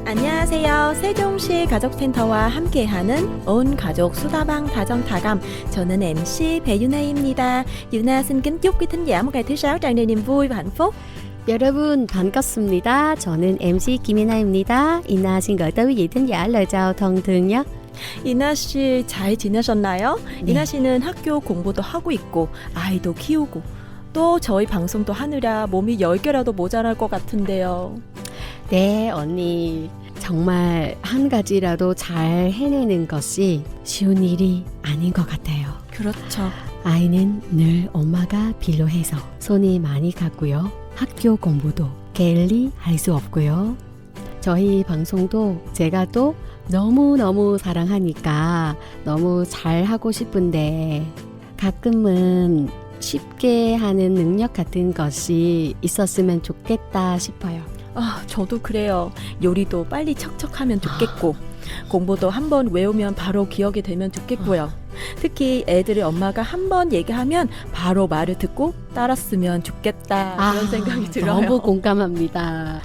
안녕하세요. 세종시 가족센터와 함께하는 온 가족 수다방 다정다감. 저는 MC 배윤아입니다. Yuna xin kính chúc quý thính giả một ngày thứ sáu tràn đầy niềm vui và hạnh phúc. 여러분 반갑습니다. 저는 MC 김이나입니다. 이나 xin gửi tới quý vị thính giả lời chào thân thương nhất. 이나 씨 잘 지내셨나요? 네. 이나 씨는 학교 공부도 하고 있고 아이도 키우고 또 저희 방송도 하느라 몸이 10개라도 모자랄 것 같은데요. 네, 언니. 정말 한 가지라도 잘 해내는 것이 쉬운 일이 아닌 것 같아요. 그렇죠. 아이는 늘 엄마가 필요해서 손이 많이 갔고요. 학교 공부도 게을리 할 수 없고요. 저희 방송도 제가 또 너무너무 사랑하니까 너무 잘하고 싶은데 가끔은 쉽게 하는 능력 같은 것이 있었으면 좋겠다 싶어요. 아, 저도 그래요. 요리도 빨리 척척하면 좋겠고 공부도 한번 외우면 바로 기억이 되면 좋겠고요. 특히 애들의 엄마가 한번 얘기하면 바로 말을 듣고 따랐으면 좋겠다 그런 생각이 들어요. 너무 공감합니다.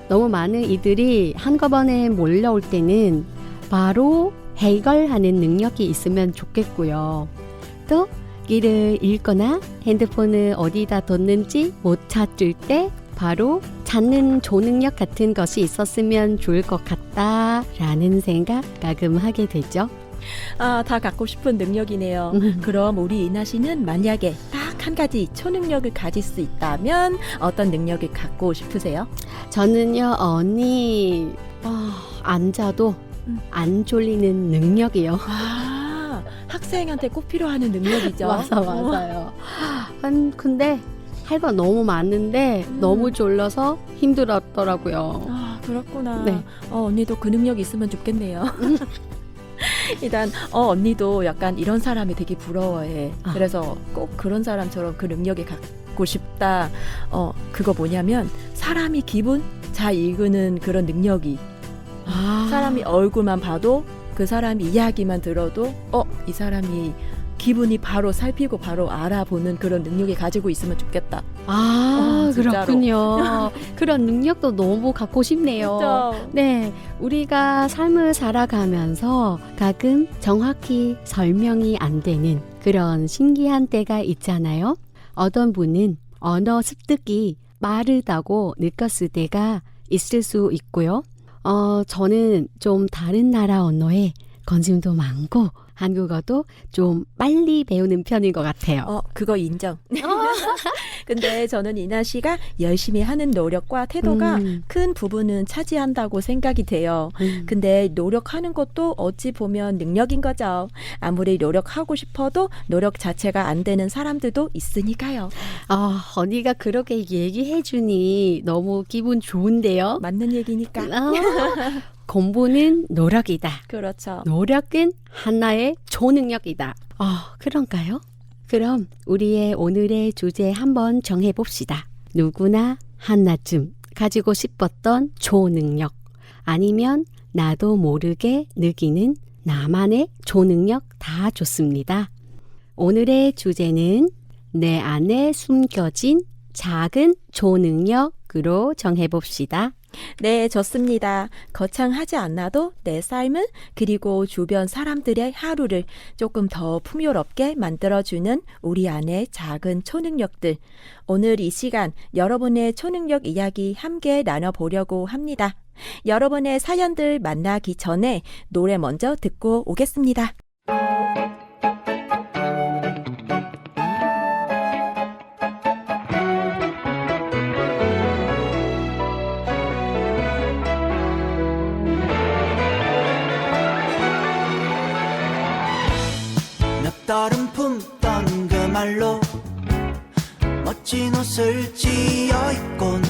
너무 많은 이들이 한꺼번에 몰려올 때는 바로 해결하는 능력이 있으면 좋겠고요. 또 길을 잃거나 핸드폰을 어디다 뒀는지 못 찾을 때 바로 찾는 조능력 같은 것이 있었으면 좋을 것 같다라는 생각 가끔 하게 되죠. 아, 다 갖고 싶은 능력이네요. 그럼 우리 이나 씨는 만약에 딱 한 가지 초능력을 가질 수 있다면 어떤 능력을 갖고 싶으세요? 저는요, 언니, 앉아도 안 졸리는 능력이요. 아, 학생한테 꼭 필요하는 능력이죠. 맞아요. 근데 할 거 너무 많은데 너무 졸려서 힘들었더라고요. 아, 그렇구나. 네. 언니도 그 능력이 있으면 좋겠네요. 일단 언니도 약간 이런 사람이 되게 부러워해. 그래서 꼭 그런 사람처럼 그 능력이 갖고 싶다. 그거 뭐냐면 사람이 기분 잘 읽는 그런 능력이. 사람이 얼굴만 봐도 그 사람이 이야기만 들어도 이 사람이 기분이 바로 살피고 바로 알아보는 그런 능력이 가지고 있으면 좋겠다. 진짜로. 그렇군요. 그런 능력도 너무 갖고 싶네요. 그렇죠? 네, 우리가 삶을 살아가면서 가끔 정확히 설명이 안 되는 그런 신기한 때가 있잖아요. 어떤 분은 언어 습득이 빠르다고 느꼈을 때가 있을 수 있고요. 저는 좀 다른 나라 언어에 관심도 많고 한국어도 좀 빨리 배우는 편인 것 같아요. 그거 인정. 근데 저는 이나 씨가 열심히 하는 노력과 태도가 큰 부분은 차지한다고 생각이 돼요. 근데 노력하는 것도 어찌 보면 능력인 거죠. 아무리 노력하고 싶어도 노력 자체가 안 되는 사람들도 있으니까요. 언니가 그렇게 얘기해 주니 너무 기분 좋은데요. 맞는 얘기니까. 공부는 노력이다. 그렇죠. 노력은 하나의 초능력이다. 그런가요? 그럼 우리의 오늘의 주제 한번 정해봅시다. 누구나 하나쯤 가지고 싶었던 초능력 아니면 나도 모르게 느끼는 나만의 초능력 다 좋습니다. 오늘의 주제는 내 안에 숨겨진 작은 초능력으로 정해봅시다. 네, 좋습니다. 거창하지 않아도 내 삶을 그리고 주변 사람들의 하루를 조금 더 풍요롭게 만들어주는 우리 안의 작은 초능력들. 오늘 이 시간 여러분의 초능력 이야기 함께 나눠보려고 합니다. 여러분의 사연들 만나기 전에 노래 먼저 듣고 오겠습니다. 다른 품던 그 말로 멋진 옷을 지어입곤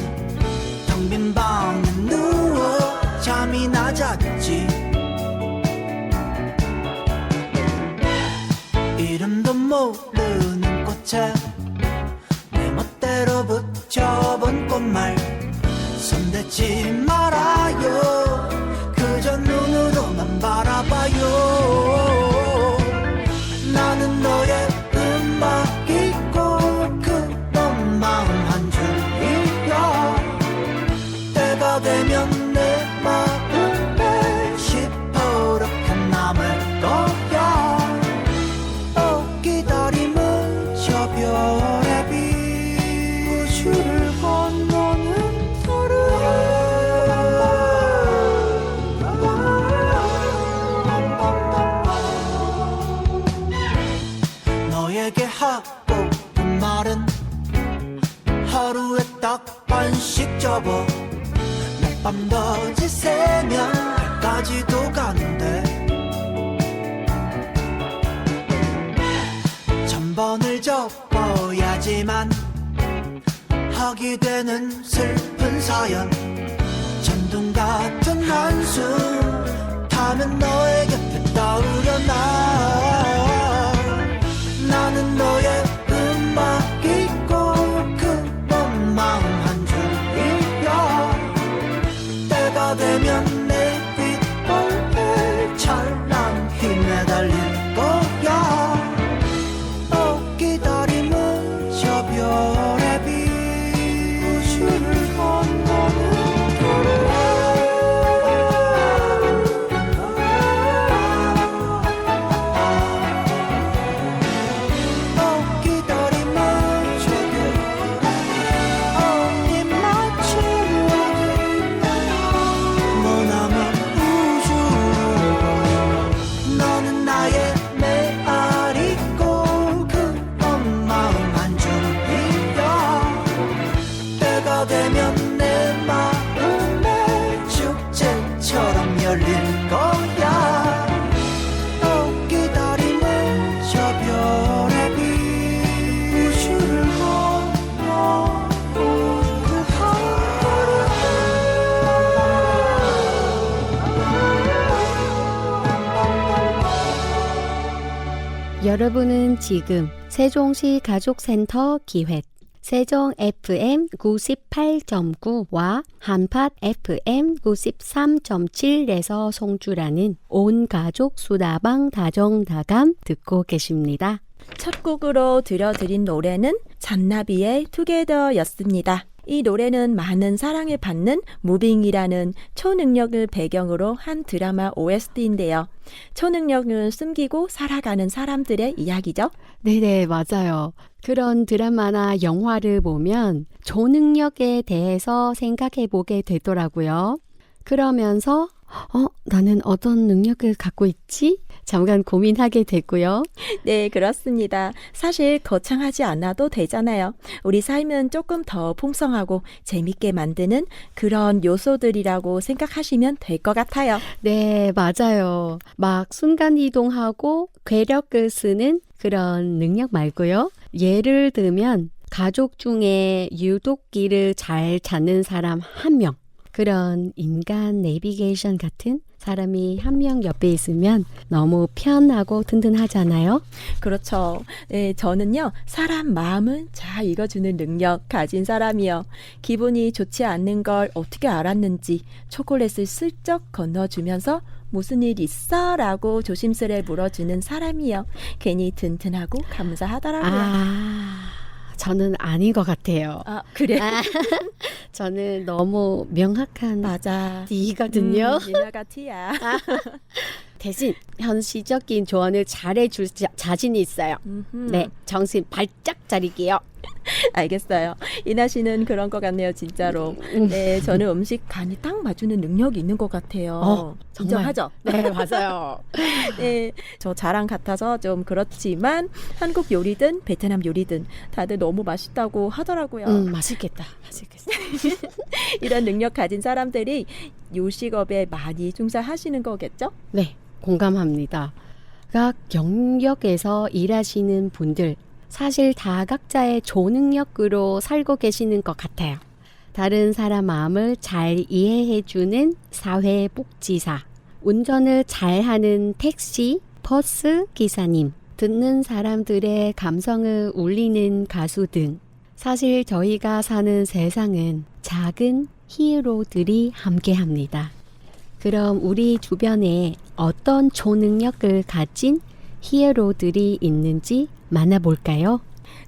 텅 빈 방에 누워 잠이 낮았지. 이름도 모르는 꽃에 내 멋대로 붙여본 꽃말 손대지 말아요. 그저 눈으로만 바라봐요. 나는 너의 음악이고 그런 마음 한 줄이야. 때가 되면 내 맘 우주를 건너는 사람 너에게 하고픈 말은 하루에 딱 반씩 접어 몇 밤 더 지새면 까지도 가는데 천번을 접어야지만 하게 되는 슬픈 사연 전동 같은 한숨 타면 너의 곁에 떠오르나 나는 너의 음악이고 그런 마음 한 줄이야 때가 되면 내 귓볼에 찬란히 매달릴 거야 기다림은 저 별의 빛 우주를 건너는 기다림은 저 별의 빛 맞추려 머나먼 우주를 너는 나의 메아리고 때가 되면 내 마음의 축제처럼 열릴 거야 기다림은 저 별의 빛 우주를 건너 그 여러분은 지금 세종시 가족센터 기획 세종 FM 98.9와 한팟 FM 93.7에서 송출하는 온 가족 수다방 다정다감 듣고 계십니다. 첫 곡으로 들려드린 노래는 잔나비의 투게더였습니다. 이 노래는 많은 사랑을 받는 무빙이라는 초능력을 배경으로 한 드라마 OST인데요. 초능력을 숨기고 살아가는 사람들의 이야기죠. 네네, 맞아요. 그런 드라마나 영화를 보면 초능력에 대해서 생각해 보게 되더라고요. 그러면서 나는 어떤 능력을 갖고 있지? 잠깐 고민하게 됐고요. 네, 그렇습니다. 사실 거창하지 않아도 되잖아요. 우리 삶은 조금 더 풍성하고 재밌게 만드는 그런 요소들이라고 생각하시면 될 것 같아요. 네, 맞아요. 막 순간이동하고 괴력을 쓰는 그런 능력 말고요. 예를 들면 가족 중에 유독기를 잘 찾는 사람 한 명. 그런 인간 내비게이션 같은 사람이 한 명 옆에 있으면 너무 편하고 든든하잖아요. 그렇죠. 네, 저는요, 사람 마음을 잘 읽어주는 능력 가진 사람이요. 기분이 좋지 않는 걸 어떻게 알았는지 초콜릿을 슬쩍 건너주면서 무슨 일 있어? 라고 조심스레 물어주는 사람이요. 괜히 든든하고 감사하더라고요. 저는 아닌 것 같아요. 그래? 저는 너무 명확한 맞아. D거든요. 니나가 T야. 대신 현실적인 조언을 잘해줄 자신이 있어요. 네, 정신 발짝 차릴게요. 알겠어요. 이나 씨는 그런 것 같네요, 진짜로. 네, 저는 음식 간이 딱 맞추는 능력이 있는 것 같아요. 정말. 인정하죠? 네, 맞아요. 네, 저 자랑 같아서 좀 그렇지만 한국 요리든 베트남 요리든 다들 너무 맛있다고 하더라고요. 맛있겠다. 맛있겠다. 이런 능력 가진 사람들이 요식업에 많이 종사하시는 거겠죠? 네, 공감합니다. 각 영역에서 일하시는 분들 사실 다 각자의 초능력으로 살고 계시는 것 같아요. 다른 사람 마음을 잘 이해해주는 사회복지사, 운전을 잘하는 택시, 버스 기사님, 듣는 사람들의 감성을 울리는 가수 등 사실 저희가 사는 세상은 작은 히어로들이 함께합니다. 그럼 우리 주변에 어떤 초능력을 가진 히어로들이 있는지 만나볼까요?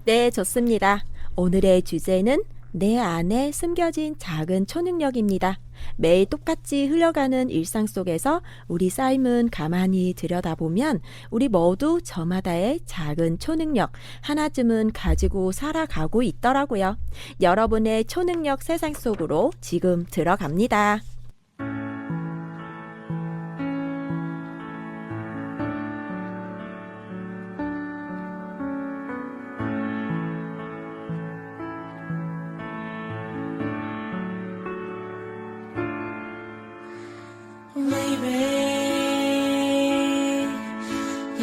네, 좋습니다. 오늘의 주제는 내 안에 숨겨진 작은 초능력입니다. 매일 똑같이 흘러가는 일상 속에서 우리 삶은 가만히 들여다보면 우리 모두 저마다의 작은 초능력 하나쯤은 가지고 살아가고 있더라고요. 여러분의 초능력 세상 속으로 지금 들어갑니다. Maybe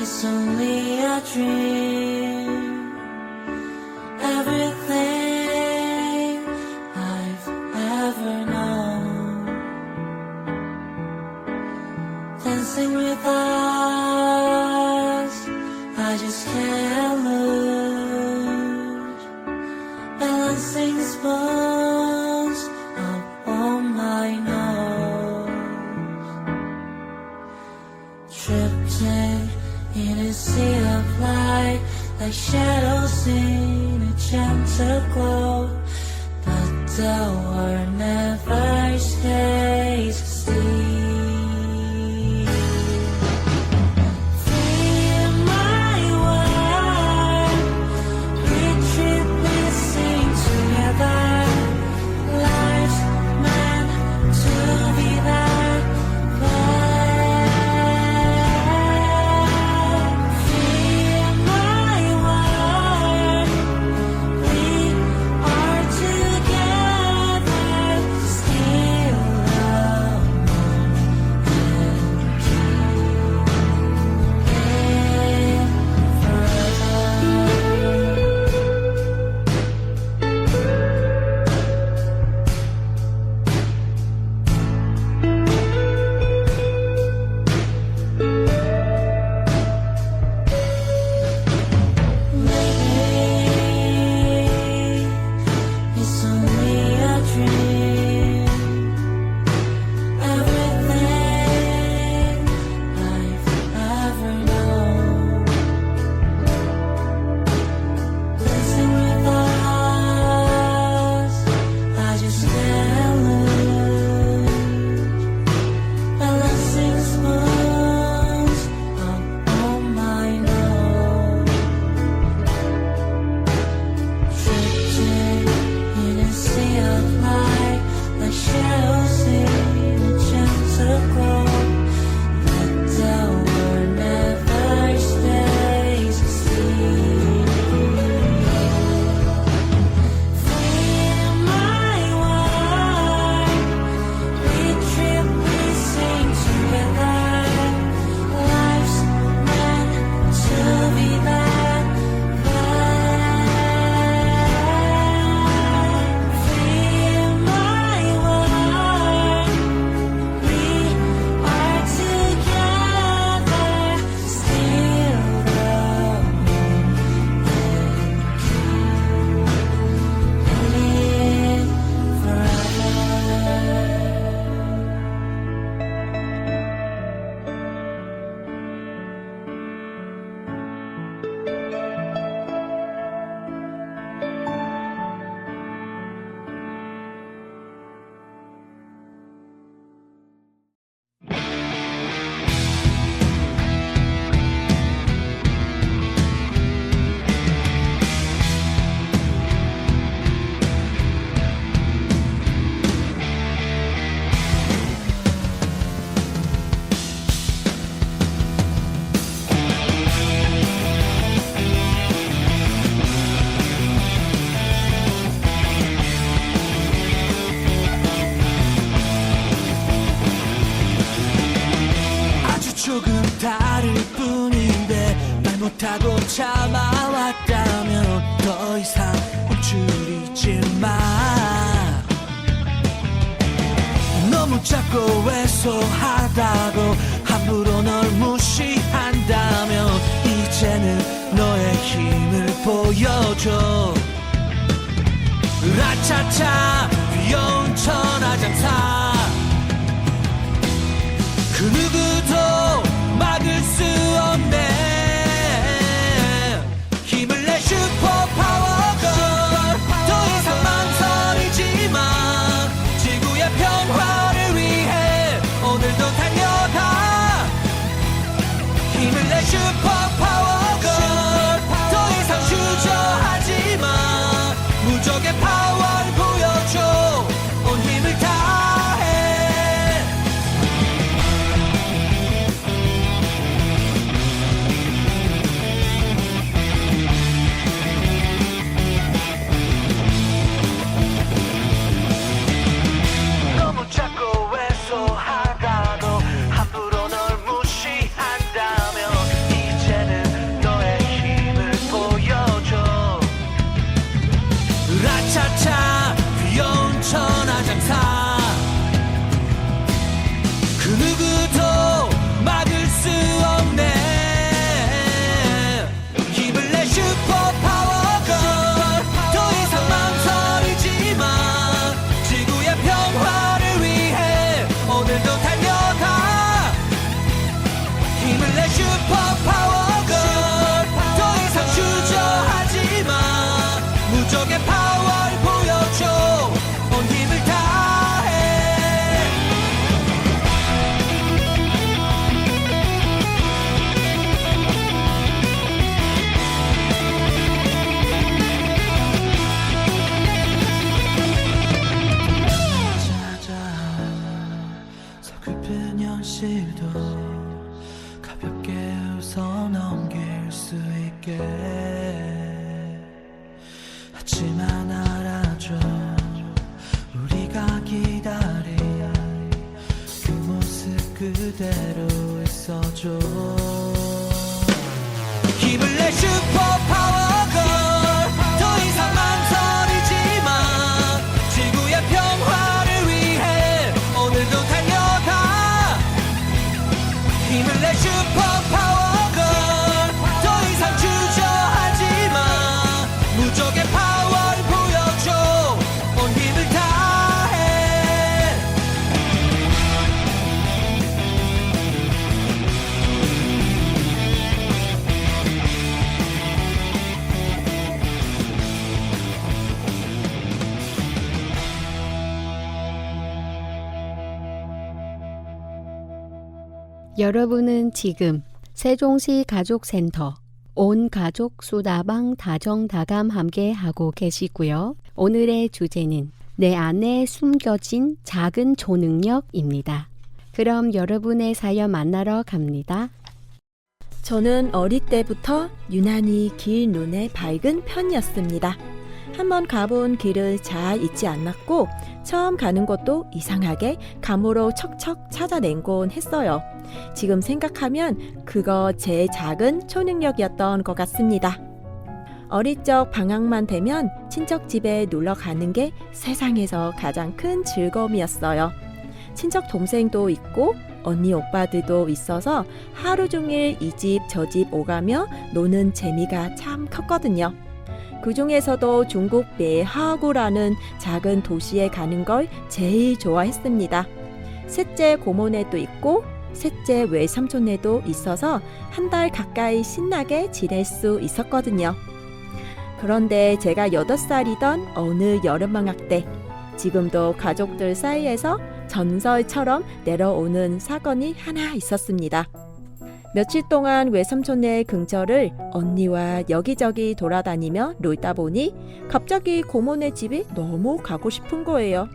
it's only a dream. Everything I've ever known, dancing with us, I just can't lose. Balancing spoons up on my nose, drifting in a sea of light, like shadows in a gentle glow. But the world never stays still. Feel my world, we trip, we sing together. Life's meant to be that way. Feel my world, we are together, still alone Maybe it's only a dream. Everything I've ever known, dancing with us, I just can't lose. Balancing spoons up on my nose, drifting in a sea of light, like shadows in a gentle glow. But the world never stays still. Feel my world, we trip, we sing together. Life's meant to be that way. Feel my world, we are together, still alone, and live forever. 아주 조금 다를 뿐인데 말 못하고 참아왔다면 더 이상 움츠리지 마. 너무 작고 왜소하다고 함부로 널 무시한다면 이제는 너의 힘을 보여줘. 라차차 귀여운 천하장사, 그 누구도 막을 수 없네. 힘을 내 슈퍼파워걸, 더 이상 망설이지 마. 지구의 평화를 그대로 있어줘. 힘을 내 슈퍼파워걸. 더 이상 망설이지 마. 지구의 평화를 위해 오늘도 달려가. 힘을 내 슈퍼파워걸. 더 이상 주저하지 마. 무적의 파워를 보여줘. 온 힘을 다해. 여러분은 지금 세종시 가족센터 온 가족 수다방 다정다감 함께 하고 계시고요. 오늘의 주제는 내 안에 숨겨진 작은 초능력입니다. 그럼 여러분의 사연 만나러 갑니다. 저는 어릴 때부터 유난히 길 눈에 밝은 편이었습니다. 한번 가본 길을 잘 잊지 않았고 처음 가는 곳도 이상하게 감으로 척척 찾아낸곤 했어요. 지금 생각하면 그거 제 작은 초능력이었던 것 같습니다. 어릴 적 방학만 되면 친척 집에 놀러 가는 게 세상에서 가장 큰 즐거움이었어요. 친척 동생도 있고 언니 오빠들도 있어서 하루 종일 이 집 저 집 오가며 노는 재미가 참 컸거든요. 그 중에서도 중국 매하구라는 작은 도시에 가는 걸 제일 좋아했습니다. 셋째 고모네도 있고 셋째 외삼촌네도 있어서 한 달 가까이 신나게 지낼 수 있었거든요. 그런데 제가 8살이던 어느 여름방학 때 지금도 가족들 사이에서 전설처럼 내려오는 사건이 하나 있었습니다. 며칠 동안 외삼촌네 근처를 언니와 여기저기 돌아다니며 놀다 보니 갑자기 고모네 집이 너무 가고 싶은 거예요.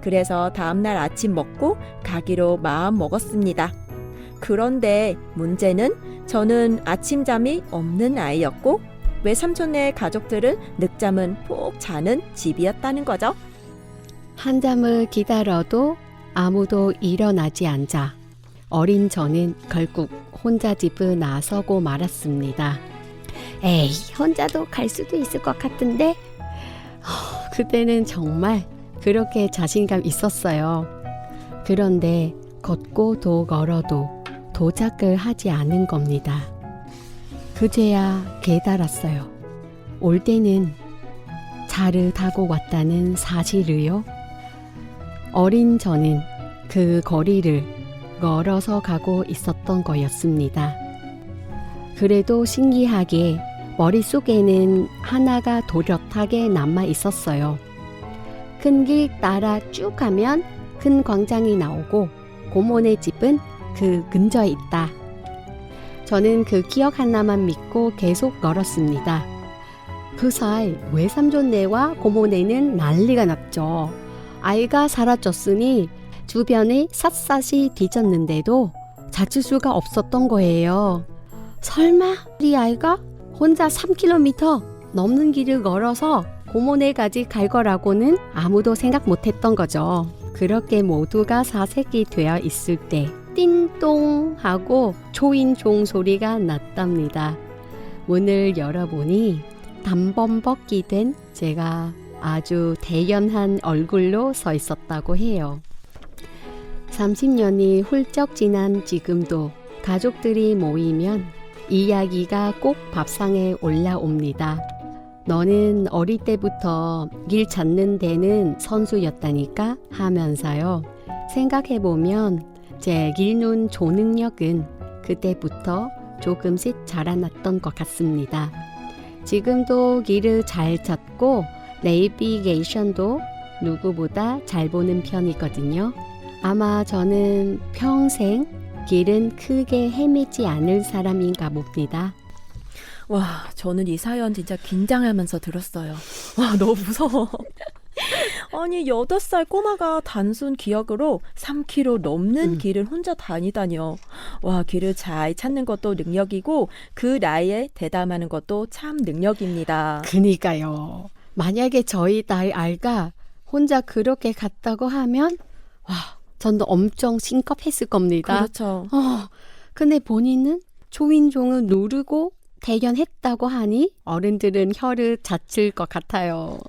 그래서 다음날 아침 먹고 가기로 마음 먹었습니다. 그런데 문제는 저는 아침잠이 없는 아이였고 외삼촌네 가족들은 늦잠은 푹 자는 집이었다는 거죠. 한잠을 기다려도 아무도 일어나지 않자 어린 저는 결국 혼자 집을 나서고 말았습니다. 에이, 혼자도 갈 수도 있을 것 같은데? 그때는 정말 그렇게 자신감 있었어요. 그런데 걷고 또 걸어도 도착을 하지 않은 겁니다. 그제야 깨달았어요. 올 때는 차를 타고 왔다는 사실을요. 어린 저는 그 거리를 걸어서 가고 있었던 거였습니다. 그래도 신기하게 머릿속에는 하나가 도렷하게 남아 있었어요. 큰 길 따라 쭉 가면 큰 광장이 나오고 고모네 집은 그 근처에 있다. 저는 그 기억 하나만 믿고 계속 걸었습니다. 그 사이 외삼촌네와 고모네는 난리가 났죠. 아이가 사라졌으니 주변이 샅샅이 뒤졌는데도 찾을 수가 없었던 거예요. 설마 이 아이가 혼자 3km 넘는 길을 걸어서 고모네까지 갈 거라고는 아무도 생각 못했던 거죠. 그렇게 모두가 사색이 되어 있을 때 띵동 하고 초인종 소리가 났답니다. 문을 열어보니 단범벅이 된 제가 아주 대연한 얼굴로 서 있었다고 해요. 30년이 훌쩍 지난 지금도 가족들이 모이면 이야기가 꼭 밥상에 올라옵니다. 너는 어릴 때부터 길 찾는 데는 선수였다니까 하면서요. 생각해보면 제 길눈 초능력은 그때부터 조금씩 자라났던 것 같습니다. 지금도 길을 잘 찾고 내비게이션도 누구보다 잘 보는 편이거든요. 아마 저는 평생 길은 크게 헤매지 않을 사람인가 봅니다. 와, 저는 이 사연 진짜 긴장하면서 들었어요. 와, 너무 무서워. 아니, 8살 꼬마가 단순 기억으로 3km 넘는 길을 혼자 다니다니요. 와, 길을 잘 찾는 것도 능력이고 그 나이에 대담하는 것도 참 능력입니다. 그니까요. 만약에 저희 딸 알가 혼자 그렇게 갔다고 하면 와, 전도 엄청 심각했을 겁니다. 그렇죠. 근데 본인은 초인종을 누르고 대견했다고 하니 어른들은 혀를 자칠 것 같아요.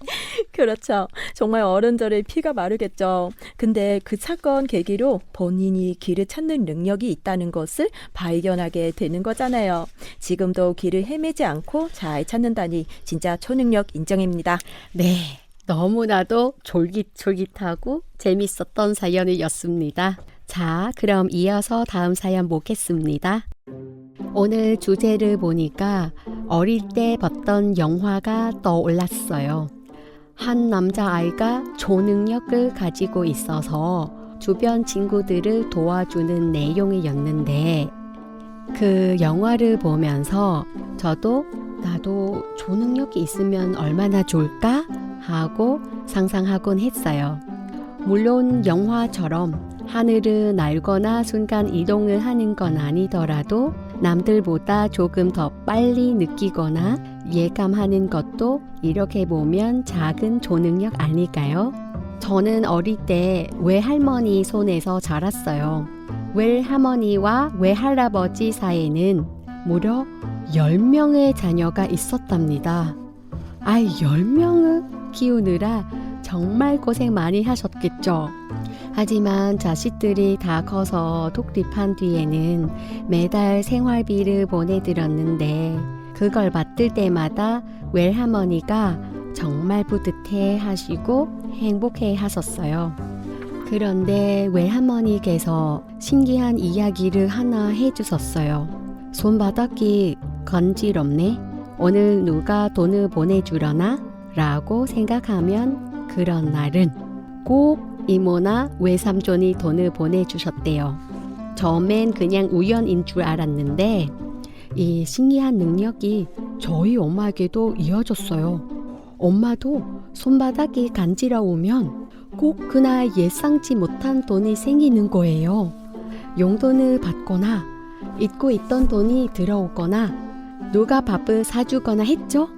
그렇죠. 정말 어른들의 피가 마르겠죠. 근데 그 사건 계기로 본인이 길을 찾는 능력이 있다는 것을 발견하게 되는 거잖아요. 지금도 길을 헤매지 않고 잘 찾는다니 진짜 초능력 인정입니다. 네, 너무나도 졸깃졸깃하고 재밌었던 사연이었습니다. 자, 그럼 이어서 다음 사연 보겠습니다. 오늘 주제를 보니까 어릴 때 봤던 영화가 떠올랐어요. 한 남자아이가 초능력을 가지고 있어서 주변 친구들을 도와주는 내용이었는데 그 영화를 보면서 저도 나도 초능력이 있으면 얼마나 좋을까 하고 상상하곤 했어요. 물론 영화처럼 하늘을 날거나 순간 이동을 하는 건 아니더라도 남들보다 조금 더 빨리 느끼거나 예감하는 것도 이렇게 보면 작은 초능력 아닐까요? 저는 어릴 때 외할머니 손에서 자랐어요. 외할머니와 외할아버지 사이에는 무려 10명의 자녀가 있었답니다. 아이 10명을 키우느라 정말 고생 많이 하셨겠죠. 하지만 자식들이 다 커서 독립한 뒤에는 매달 생활비를 보내드렸는데 그걸 받을 때마다 외할머니가 정말 뿌듯해 하시고 행복해 하셨어요. 그런데 외할머니께서 신기한 이야기를 하나 해주셨어요. 손바닥이 간지럽네. 오늘 누가 돈을 보내주려나? 라고 생각하면 그런 날은 꼭 이모나 외삼촌이 돈을 보내주셨대요. 처음엔 그냥 우연인 줄 알았는데 이 신기한 능력이 저희 엄마에게도 이어졌어요. 엄마도 손바닥이 간지러우면 꼭 그날 예상치 못한 돈이 생기는 거예요. 용돈을 받거나 잊고 있던 돈이 들어오거나 누가 밥을 사주거나 했죠.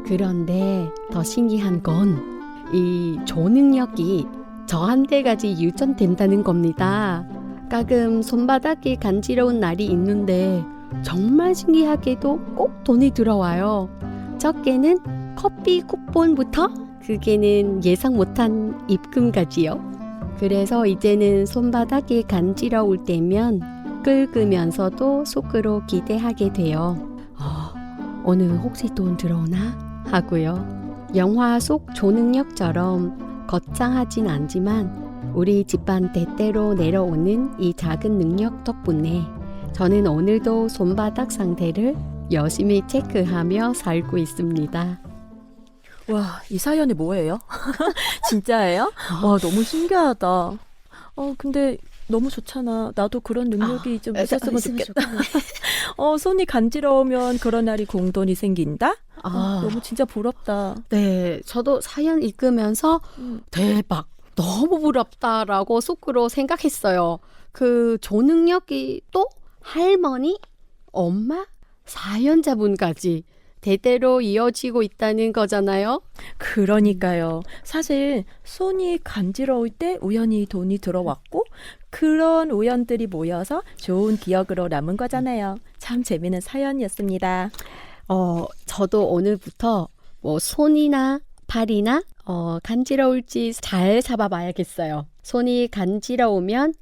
그런데 더 신기한 건 이 초능력이 저한테까지 유전된다는 겁니다. 가끔 손바닥이 간지러운 날이 있는데 정말 신기하게도 꼭 돈이 들어와요. 적게는 커피 쿠폰부터 그게는 예상 못한 입금까지요. 그래서 이제는 손바닥이 간지러울 때면 긁으면서도 속으로 기대하게 돼요. 오늘 혹시 돈 들어오나? 하고요. 영화 속 초능력처럼 거창하진 않지만 우리 집안 대대로 내려오는 이 작은 능력 덕분에 저는 오늘도 손바닥 상태를 열심히 체크하며 살고 있습니다. 와, 이 사연이 뭐예요? 진짜예요? 와, 너무 신기하다. 근데 너무 좋잖아. 나도 그런 능력이 좀 있었으면 좋겠다. 손이 간지러우면 그런 날이 공돈이 생긴다? 너무 진짜 부럽다. 네, 저도 사연 읽으면서 대박, 너무 부럽다라고 속으로 생각했어요. 그 초능력이 또 할머니, 엄마, 사연자분까지 대대로 이어지고 있다는 거잖아요. 그러니까요. 사실 손이 간지러울 때 우연히 돈이 들어왔고 그런 우연들이 모여서 좋은 기억으로 남은 거잖아요. 참 재미있는 사연이었습니다. 저도 오늘부터 뭐 손이나 팔이나 간지러울지 잘 잡아봐야겠어요. 손이 간지러우면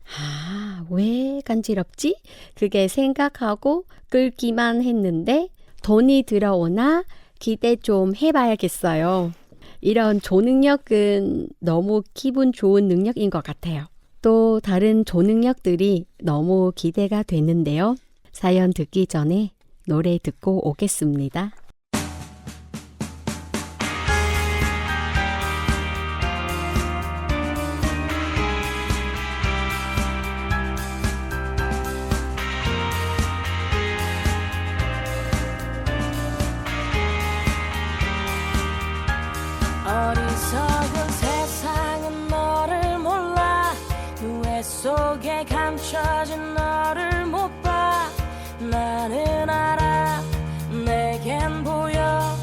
왜 간지럽지? 그게 생각하고 끌기만 했는데 돈이 들어오나 기대 좀 해봐야겠어요. 이런 초능력은 너무 기분 좋은 능력인 것 같아요. 또 다른 초능력들이 너무 기대가 되는데요. 사연 듣기 전에 노래 듣고 오겠습니다. 어리석은 세상은 너를 몰라 누에 속에 감춰진 너를 못 봐 나는 알아 내겐 보여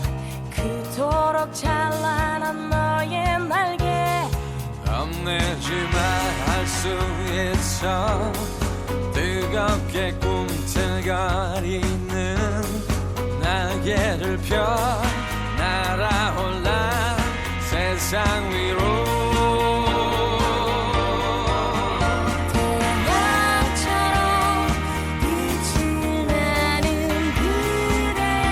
그토록 찬란한 너의 날개 겁내지 마 할 수 수 있어 뜨겁게 꿈틀거리는 날개를 펴 날아올라 세상 위로 태양처럼 빛을 내는 그대여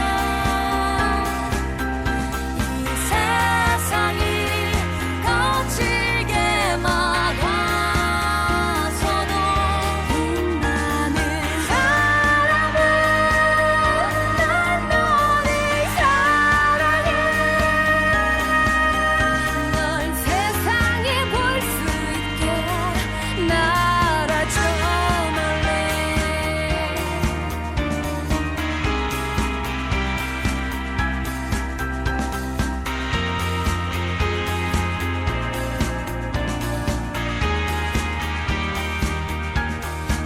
이 세상이 거칠게 막아서도 빛나는 사람은 난 너를 사랑해 널 세상에 볼 수 있게 날아줘 말래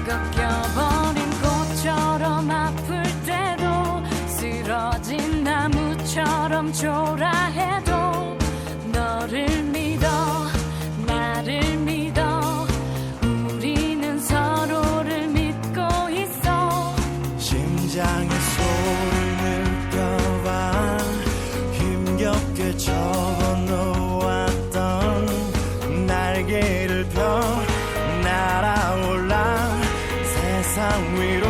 꺾여버린 꽃처럼 아플 때도 쓰러진 나무처럼 초라해도 너를 믿어 나를 믿어 우리는 서로를 믿고 있어 심장의 소리를 느껴봐 힘겹게 접어놓았던 날개를 펴 날아올라 세상 위로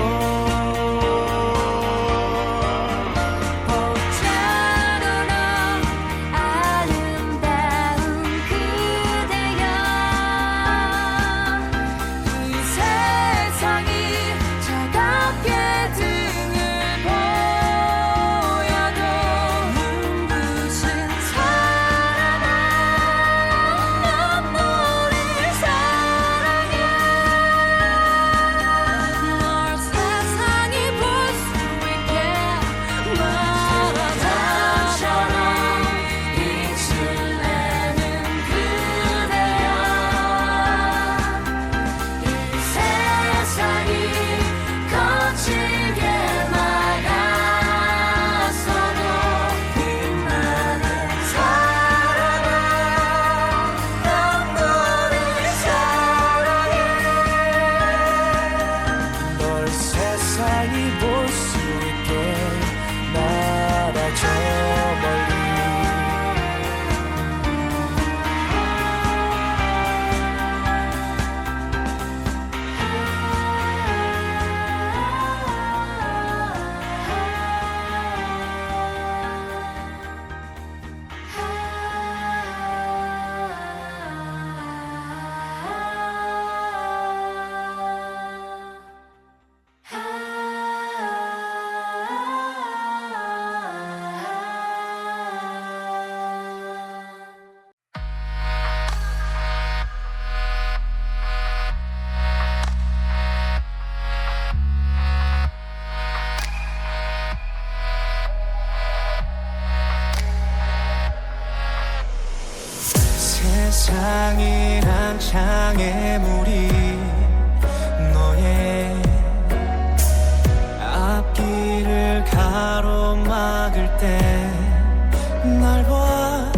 꽃처럼 아름다운 그대여 이 세상이 차갑게 등을 보여도 눈부신 사랑아 난 너를 사랑해 널 세상이 볼 수 있게 말아줘처럼 빛을 내는 그대여 이 세상이 거칠게 막아서도 빛나는 사랑아 난 너를 사랑해 널 세상이 볼 수 있게 날아줘 멀리 세상이란 장애물이 너의 앞길을 가로막을 때 날 봐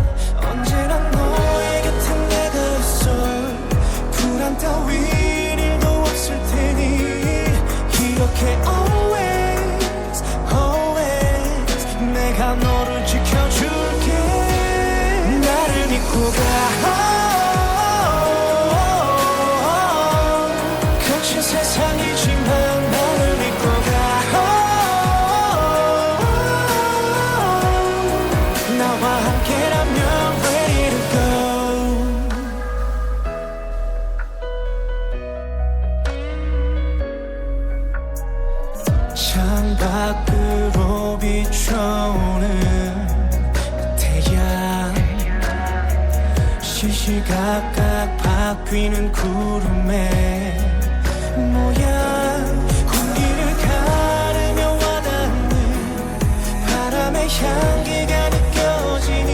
언제나 너의 곁에 내가 있어 불안 따윈 일도 없을 테니 이렇게 always always 내가 너를 지켜줄게 나를 믿고 가 거친 세상이지만 너를 믿고 가 나와 함께라면 ready to go 창밖으로 비춰오는 태양 시시각각 바뀌는 구름의 모양 공기를 가르며 와닿는 바람의 향기가 느껴지니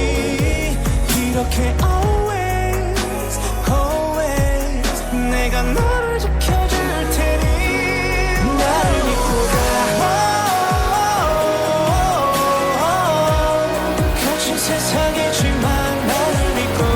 이렇게 always always 내가 너를 지켜줄 테니 나를 믿고 가 거친 세상이지만 나를 믿고 가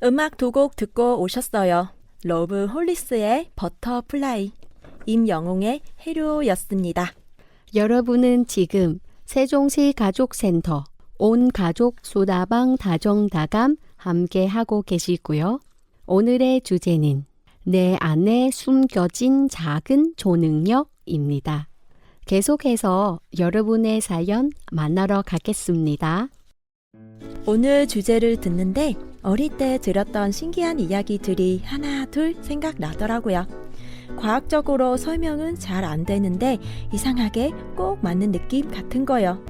음악 두 곡 듣고 오셨어요. 러브 홀리스의 버터플라이, 임영웅의 해류였습니다. 여러분은 지금 세종시 가족센터 온 가족 소다방 다정다감 함께 하고 계시고요. 오늘의 주제는 내 안에 숨겨진 작은 초능력입니다. 계속해서 여러분의 사연 만나러 가겠습니다. 오늘 주제를 듣는데 어릴 때 들었던 신기한 이야기들이 하나 둘 생각나더라고요. 과학적으로 설명은 잘 안 되는데 이상하게 꼭 맞는 느낌 같은 거요.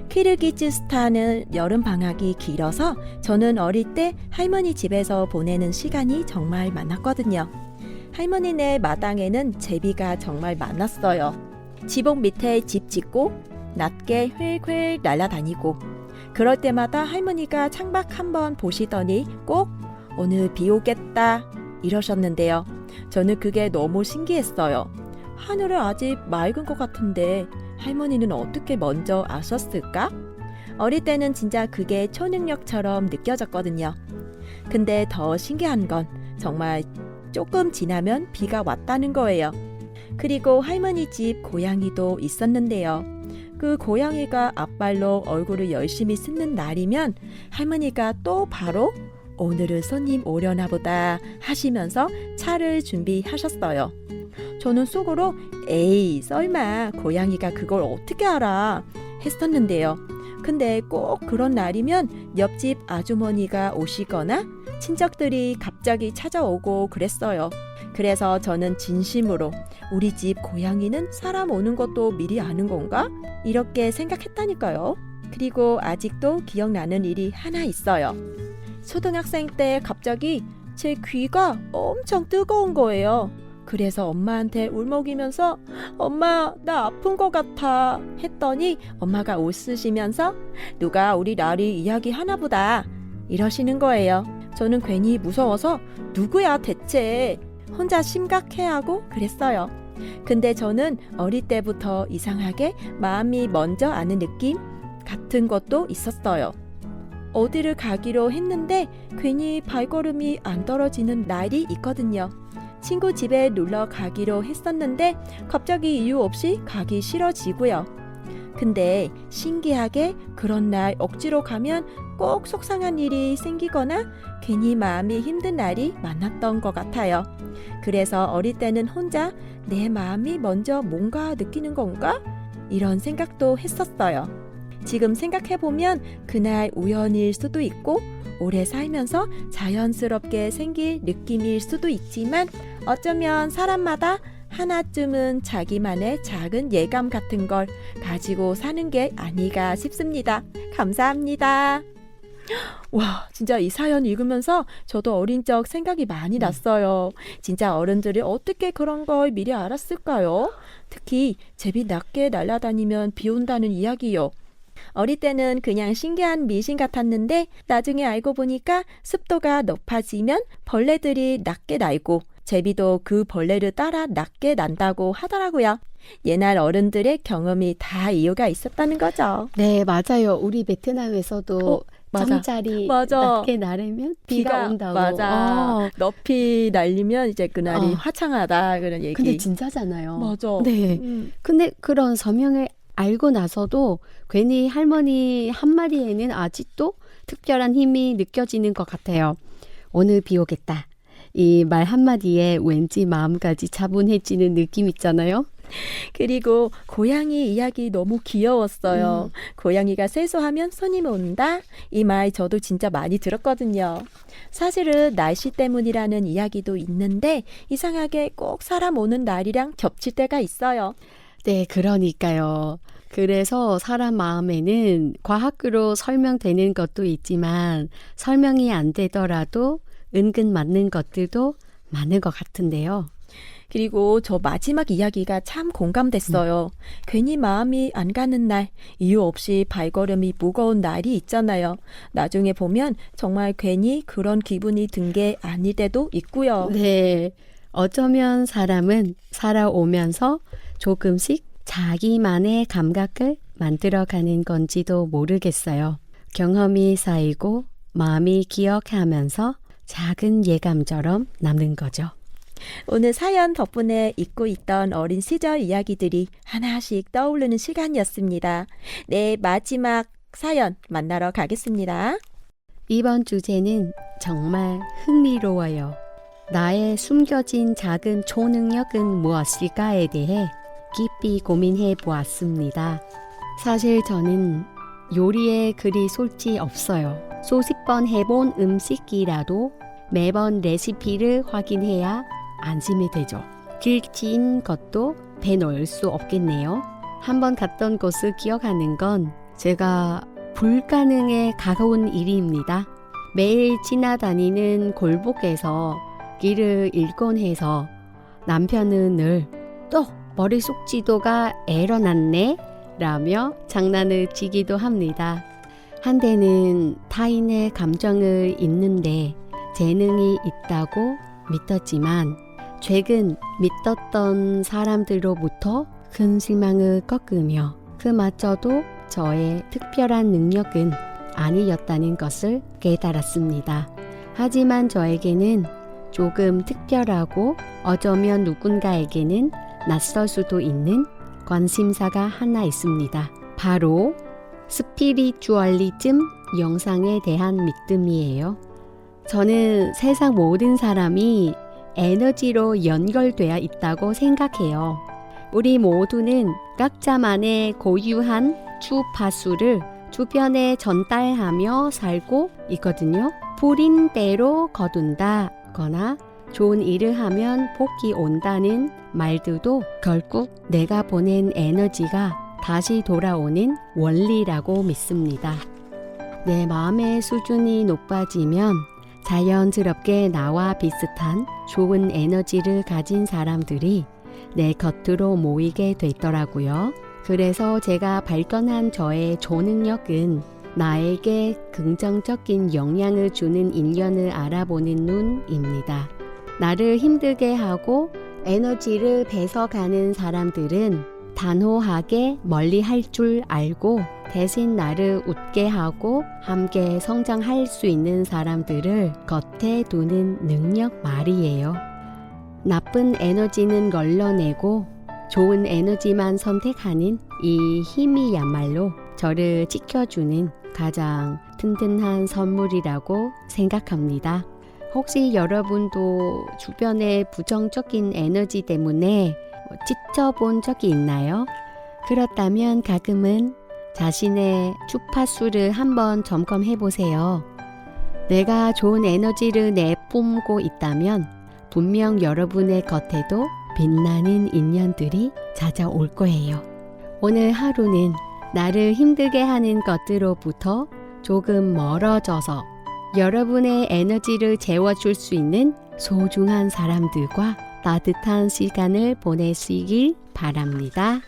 키르기즈스탄은 여름방학이 길어서 저는 어릴 때 할머니 집에서 보내는 시간이 정말 많았거든요. 할머니네 마당에는 제비가 정말 많았어요. 지붕 밑에 집 짓고 낮게 휙휙 날아다니고, 그럴 때마다 할머니가 창밖 한번 보시더니 꼭 오늘 비 오겠다 이러셨는데요. 저는 그게 너무 신기했어요. 하늘은 아직 맑은 것 같은데 할머니는 어떻게 먼저 아셨을까? 어릴 때는 진짜 그게 초능력처럼 느껴졌거든요. 근데 더 신기한 건 정말 조금 지나면 비가 왔다는 거예요. 그리고 할머니 집 고양이도 있었는데요. 그 고양이가 앞발로 얼굴을 열심히 씻는 날이면 할머니가 또 바로 오늘은 손님 오려나 보다 하시면서 차를 준비하셨어요. 저는 속으로 에이 설마 고양이가 그걸 어떻게 알아 했었는데요. 근데 꼭 그런 날이면 옆집 아주머니가 오시거나 친척들이 갑자기 찾아오고 그랬어요. 그래서 저는 진심으로 우리 집 고양이는 사람 오는 것도 미리 아는 건가? 이렇게 생각했다니까요. 그리고 아직도 기억나는 일이 하나 있어요. 초등학생 때 갑자기 제 귀가 엄청 뜨거운 거예요. 그래서 엄마한테 울먹이면서 엄마 나 아픈 것 같아 했더니 엄마가 웃으시면서 누가 우리 라리 이야기 하나 보다 이러시는 거예요. 저는 괜히 무서워서 누구야 대체 혼자 심각해하고 그랬어요. 근데 저는 어릴 때부터 이상하게 마음이 먼저 아는 느낌 같은 것도 있었어요. 어디를 가기로 했는데 괜히 발걸음이 안 떨어지는 날이 있거든요. 친구 집에 놀러 가기로 했었는데 갑자기 이유 없이 가기 싫어지고요. 근데 신기하게 그런 날 억지로 가면 꼭 속상한 일이 생기거나 괜히 마음이 힘든 날이 많았던 것 같아요. 그래서 어릴 때는 혼자 내 마음이 먼저 뭔가 느끼는 건가? 이런 생각도 했었어요. 지금 생각해보면 그날 우연일 수도 있고 오래 살면서 자연스럽게 생길 느낌일 수도 있지만 어쩌면 사람마다 하나쯤은 자기만의 작은 예감 같은 걸 가지고 사는 게 아니가 싶습니다. 감사합니다. 와, 진짜 이 사연 읽으면서 저도 어린 적 생각이 많이 났어요. 진짜 어른들이 어떻게 그런 걸 미리 알았을까요? 특히 제비 낮게 날아다니면 비 온다는 이야기요. 어릴 때는 그냥 신기한 미신 같았는데 나중에 알고 보니까 습도가 높아지면 벌레들이 낮게 날고 제비도 그 벌레를 따라 낮게 난다고 하더라고요. 옛날 어른들의 경험이 다 이유가 있었다는 거죠. 네, 맞아요. 우리 베트남에서도 맞아. 잠자리 맞아. 낮게 나르면 비가 온다고. 맞아. 높이 날리면 이제 그날이 어. 화창하다 그런 얘기. 근데 진짜잖아요. 맞아. 네. 근데 그런 설명을 알고 나서도 괜히 할머니 한마디에는 아직도 특별한 힘이 느껴지는 것 같아요. 오늘 비 오겠다. 이 말 한마디에 왠지 마음까지 차분해지는 느낌 있잖아요. 그리고 고양이 이야기 너무 귀여웠어요. 고양이가 세수하면 손님 온다. 이 말 저도 진짜 많이 들었거든요. 사실은 날씨 때문이라는 이야기도 있는데 이상하게 꼭 사람 오는 날이랑 겹칠 때가 있어요. 네, 그러니까요. 그래서 사람 마음에는 과학으로 설명되는 것도 있지만 설명이 안 되더라도 은근 맞는 것들도 많은 것 같은데요. 그리고 저 마지막 이야기가 참 공감됐어요. 괜히 마음이 안 가는 날, 이유 없이 발걸음이 무거운 날이 있잖아요. 나중에 보면 정말 괜히 그런 기분이 든 게 아닐 때도 있고요. 네, 어쩌면 사람은 살아오면서 조금씩 자기만의 감각을 만들어가는 건지도 모르겠어요. 경험이 쌓이고 마음이 기억하면서 작은 예감처럼 남는 거죠. 오늘 사연 덕분에 잊고 있던 어린 시절 이야기들이 하나씩 떠오르는 시간이었습니다. 네, 마지막 사연 만나러 가겠습니다. 이번 주제는 정말 흥미로워요. 나의 숨겨진 작은 초능력은 무엇일까에 대해 깊이 고민해 보았습니다. 사실 저는 요리에 그리 솔지 없어요. 수십 번 해본 음식이라도 매번 레시피를 확인해야 안심이 되죠. 길치인 것도 빼놓을 수 없겠네요. 한번 갔던 곳을 기억하는 건 제가 불가능에 가까운 일입니다. 매일 지나다니는 골목에서 길을 잃곤 해서 남편은 늘 또 머리 숙지도가 에러났네 라며 장난을 치기도 합니다. 한때는 타인의 감정을 읽는데 재능이 있다고 믿었지만 최근 믿었던 사람들로부터 큰 실망을 겪으며 그마저도 저의 특별한 능력은 아니었다는 것을 깨달았습니다. 하지만 저에게는 조금 특별하고 어쩌면 누군가에게는 낯설 수도 있는 관심사가 하나 있습니다. 바로 스피리추얼리즘 영상에 대한 믿음이에요. 저는 세상 모든 사람이 에너지로 연결되어 있다고 생각해요. 우리 모두는 각자만의 고유한 주파수를 주변에 전달하며 살고 있거든요. 뿌린 대로 거둔다거나 좋은 일을 하면 복이 온다는 말들도 결국 내가 보낸 에너지가 다시 돌아오는 원리라고 믿습니다. 내 마음의 수준이 높아지면 자연스럽게 나와 비슷한 좋은 에너지를 가진 사람들이 내 곁으로 모이게 되더라고요. 그래서 제가 발견한 저의 초능력은 나에게 긍정적인 영향을 주는 인연을 알아보는 눈입니다. 나를 힘들게 하고 에너지를 뺏어가는 사람들은 단호하게 멀리 할 줄 알고 대신 나를 웃게 하고 함께 성장할 수 있는 사람들을 곁에 두는 능력 말이에요. 나쁜 에너지는 걸러내고 좋은 에너지만 선택하는 이 힘이야말로 저를 지켜주는 가장 튼튼한 선물이라고 생각합니다. 혹시 여러분도 주변의 부정적인 에너지 때문에 지쳐본 적이 있나요? 그렇다면 가끔은 자신의 주파수를 한번 점검해 보세요. 내가 좋은 에너지를 내뿜고 있다면 분명 여러분의 곁에도 빛나는 인연들이 찾아올 거예요. 오늘 하루는 나를 힘들게 하는 것들로부터 조금 멀어져서 여러분의 에너지를 채워줄 수 있는 소중한 사람들과 따뜻한 시간을 보내시길 바랍니다.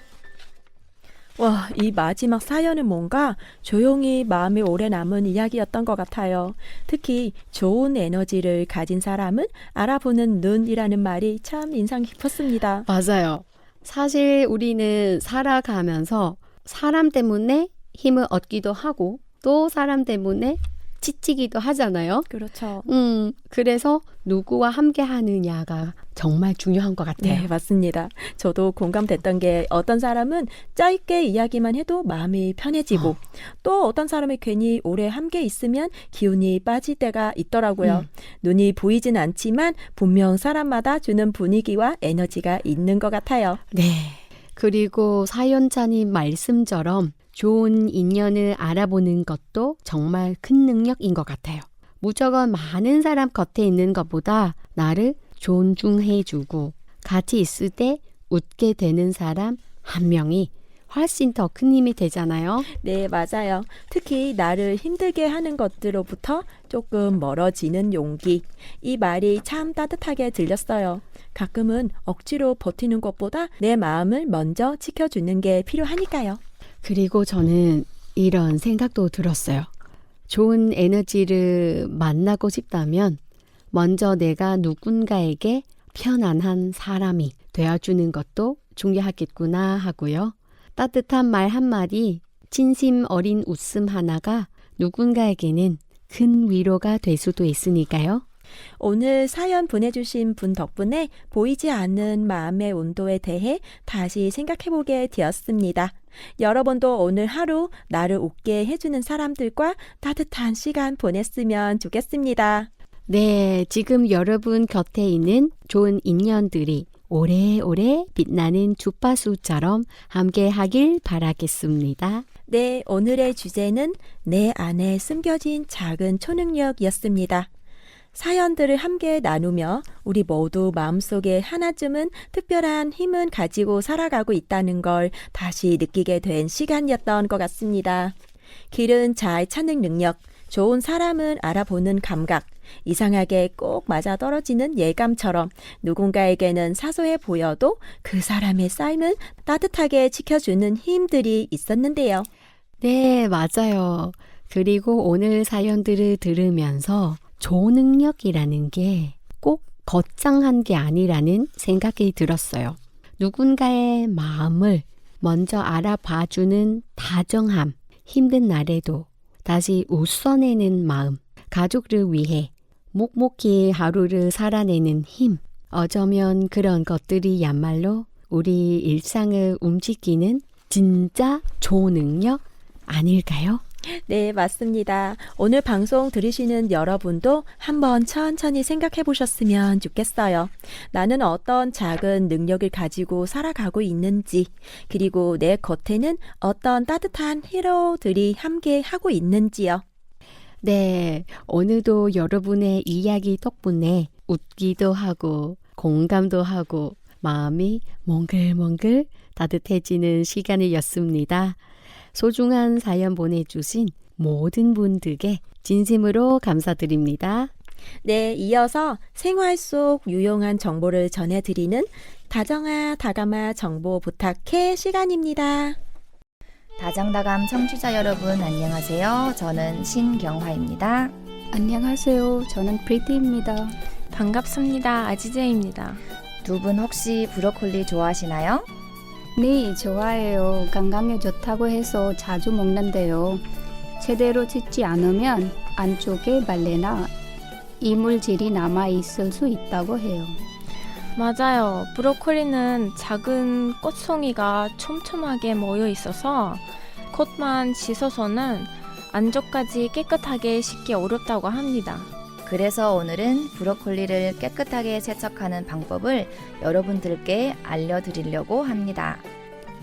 와, 이 마지막 사연은 뭔가 조용히 마음에 오래 남은 이야기였던 것 같아요. 특히 좋은 에너지를 가진 사람은 알아보는 눈이라는 말이 참 인상 깊었습니다. 맞아요. 사실 우리는 살아가면서 사람 때문에 힘을 얻기도 하고 또 사람 때문에 지치기도 하잖아요. 그렇죠. 그래서 누구와 함께 하느냐가 정말 중요한 것 같아요. 네, 맞습니다. 저도 공감됐던 게 어떤 사람은 짧게 이야기만 해도 마음이 편해지고 또 어떤 사람이 괜히 오래 함께 있으면 기운이 빠질 때가 있더라고요. 눈이 보이진 않지만 분명 사람마다 주는 분위기와 에너지가 있는 것 같아요. 네. 그리고 사연자님 말씀처럼 좋은 인연을 알아보는 것도 정말 큰 능력인 것 같아요. 무조건 많은 사람 곁에 있는 것보다 나를 존중해주고 같이 있을 때 웃게 되는 사람 한 명이 훨씬 더 큰 힘이 되잖아요. 네, 맞아요. 특히 나를 힘들게 하는 것들로부터 조금 멀어지는 용기. 이 말이 참 따뜻하게 들렸어요. 가끔은 억지로 버티는 것보다 내 마음을 먼저 지켜주는 게 필요하니까요. 그리고 저는 이런 생각도 들었어요. 좋은 에너지를 만나고 싶다면 먼저 내가 누군가에게 편안한 사람이 되어주는 것도 중요하겠구나 하고요. 따뜻한 말 한마디, 진심 어린 웃음 하나가 누군가에게는 큰 위로가 될 수도 있으니까요. 오늘 사연 보내주신 분 덕분에 보이지 않는 마음의 온도에 대해 다시 생각해보게 되었습니다. 여러분도 오늘 하루 나를 웃게 해주는 사람들과 따뜻한 시간 보냈으면 좋겠습니다. 네, 지금 여러분 곁에 있는 좋은 인연들이 오래오래 빛나는 주파수처럼 함께 하길 바라겠습니다. 네, 오늘의 주제는 내 안에 숨겨진 작은 초능력이었습니다. 사연들을 함께 나누며 우리 모두 마음속에 하나쯤은 특별한 힘은 가지고 살아가고 있다는 걸 다시 느끼게 된 시간이었던 것 같습니다. 길은 잘 찾는 능력, 좋은 사람을 알아보는 감각, 이상하게 꼭 맞아떨어지는 예감처럼 누군가에게는 사소해 보여도 그 사람의 삶을 따뜻하게 지켜주는 힘들이 있었는데요. 네, 맞아요. 그리고 오늘 사연들을 들으면서 초능력이라는 게 꼭 거창한 게 아니라는 생각이 들었어요. 누군가의 마음을 먼저 알아봐주는 다정함, 힘든 날에도 다시 웃어내는 마음, 가족을 위해 묵묵히 하루를 살아내는 힘, 어쩌면 그런 것들이야말로 우리 일상을 움직이는 진짜 초능력 아닐까요? 네, 맞습니다. 오늘 방송 들으시는 여러분도 한번 천천히 생각해 보셨으면 좋겠어요. 나는 어떤 작은 능력을 가지고 살아가고 있는지, 그리고 내 겉에는 어떤 따뜻한 히로들이 함께 하고 있는지요. 네, 오늘도 여러분의 이야기 덕분에 웃기도 하고 공감도 하고 마음이 몽글몽글 따뜻해지는 시간이었습니다. 소중한 사연 보내주신 모든 분들께 진심으로 감사드립니다. 네, 이어서 생활 속 유용한 정보를 전해드리는 다정아 다감아 정보 부탁해 시간입니다. 다정다감 청취자 여러분 안녕하세요. 저는 신경화입니다. 안녕하세요. 저는 프리티입니다. 반갑습니다. 아지제입니다. 두 분 혹시 브로콜리 좋아하시나요? 네, 좋아해요. 건강에 좋다고 해서 자주 먹는데요. 제대로 씻지 않으면 안쪽에 벌레나 이물질이 남아있을 수 있다고 해요. 맞아요. 브로콜리는 작은 꽃송이가 촘촘하게 모여 있어서 겉만 씻어서는 안쪽까지 깨끗하게 씻기 어렵다고 합니다. 그래서 오늘은 브로콜리를 깨끗하게 세척하는 방법을 여러분들께 알려드리려고 합니다.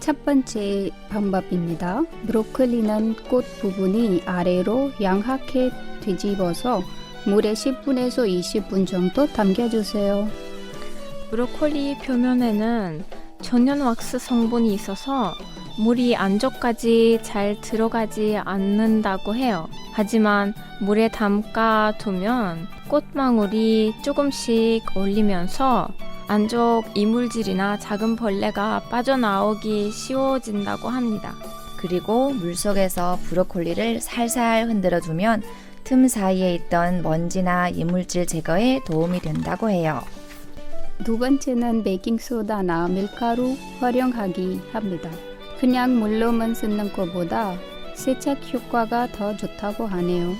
첫 번째 방법입니다. 브로콜리는 꽃 부분이 아래로 양하게 뒤집어서 물에 10분에서 20분 정도 담겨주세요. 브로콜리 표면에는 천연 왁스 성분이 있어서 물이 안쪽까지 잘 들어가지 않는다고 해요. 하지만 물에 담가 두면 꽃망울이 조금씩 올리면서 안쪽 이물질이나 작은 벌레가 빠져나오기 쉬워진다고 합니다. 그리고 물속에서 브로콜리를 살살 흔들어주면 틈 사이에 있던 먼지나 이물질 제거에 도움이 된다고 해요. 두 번째는 베이킹소다나 밀가루 활용하기 합니다. 그냥 물로만 쓰는 것보다 세척 효과가 더 좋다고 하네요.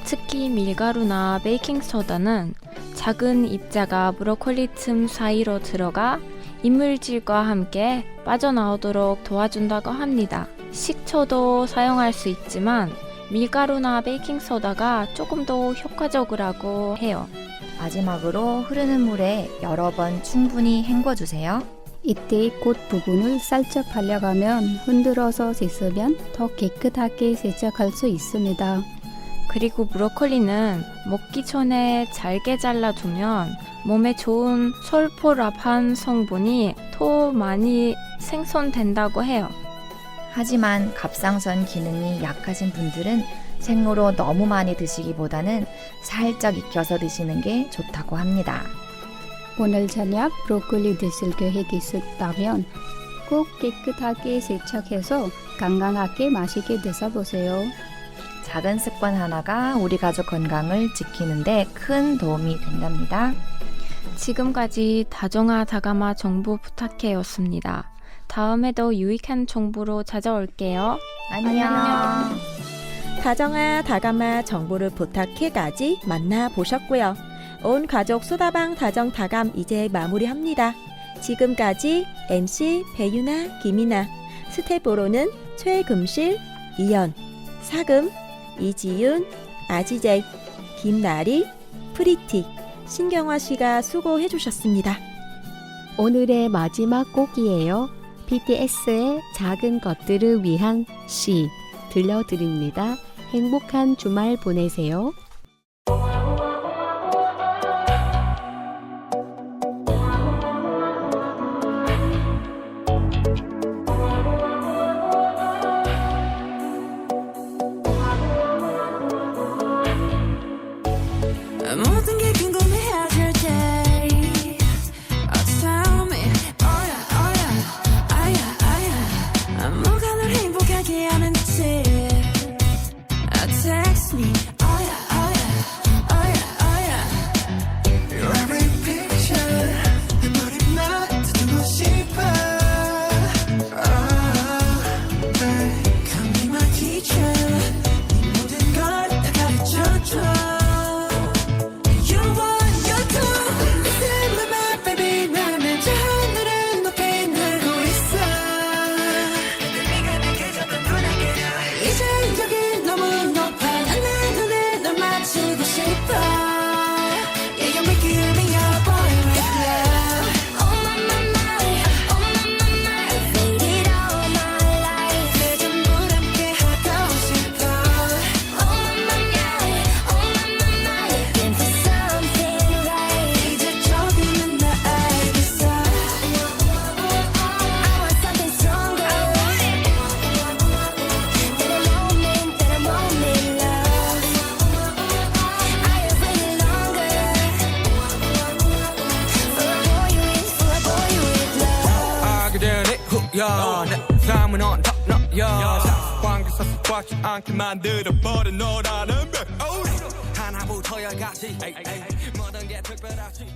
특히 밀가루나 베이킹소다는 작은 입자가 브로콜리 틈 사이로 들어가 이물질과 함께 빠져나오도록 도와준다고 합니다. 식초도 사용할 수 있지만 밀가루나 베이킹소다가 조금 더 효과적이라고 해요. 마지막으로 흐르는 물에 여러 번 충분히 헹궈주세요. 이때 꽃 부분을 살짝 발려가면 흔들어서 씻으면 더 깨끗하게 세척할 수 있습니다. 그리고 브로콜리는 먹기 전에 잘게 잘라두면 몸에 좋은 솔포라판 성분이 더 많이 생성된다고 해요. 하지만 갑상선 기능이 약하신 분들은 생으로 너무 많이 드시기보다는 살짝 익혀서 드시는 게 좋다고 합니다. 오늘 저녁 브로콜리 드실 계획이 있다면 꼭 깨끗하게 세척해서 건강하게 맛있게 드셔보세요. 작은 습관 하나가 우리 가족 건강을 지키는데 큰 도움이 된답니다. 지금까지 다정아 다감아 정보 부탁해였습니다. 다음에도 유익한 정보로 찾아올게요. 안녕. 다정아 다감아 정보를 부탁해까지 만나보셨고요. 온 가족 소다방 다정 다감 이제 마무리합니다. 지금까지 MC 배유나, 김이나, 스텝으로는 최금실, 이연, 사금, 이지윤, 아지제이, 김나리, 프리티, 신경화 씨가 수고해 주셨습니다. 오늘의 마지막 곡이에요. BTS의 작은 것들을 위한 시 들려드립니다. 행복한 주말 보내세요. 모든 게 궁금해하실 때 Tell me oh yeah 아야 뭐가 널 행복하게 하는지 Text me oh yeah Your every picture 내 머리만 듣고 싶어 Come be my teacher 이 모든 걸 다 가르쳐줘 내 삶은 on top 너야 관계사 습관치 않게 만들어버린 너라는 백 하나부터 열까지 모든 게 특별하지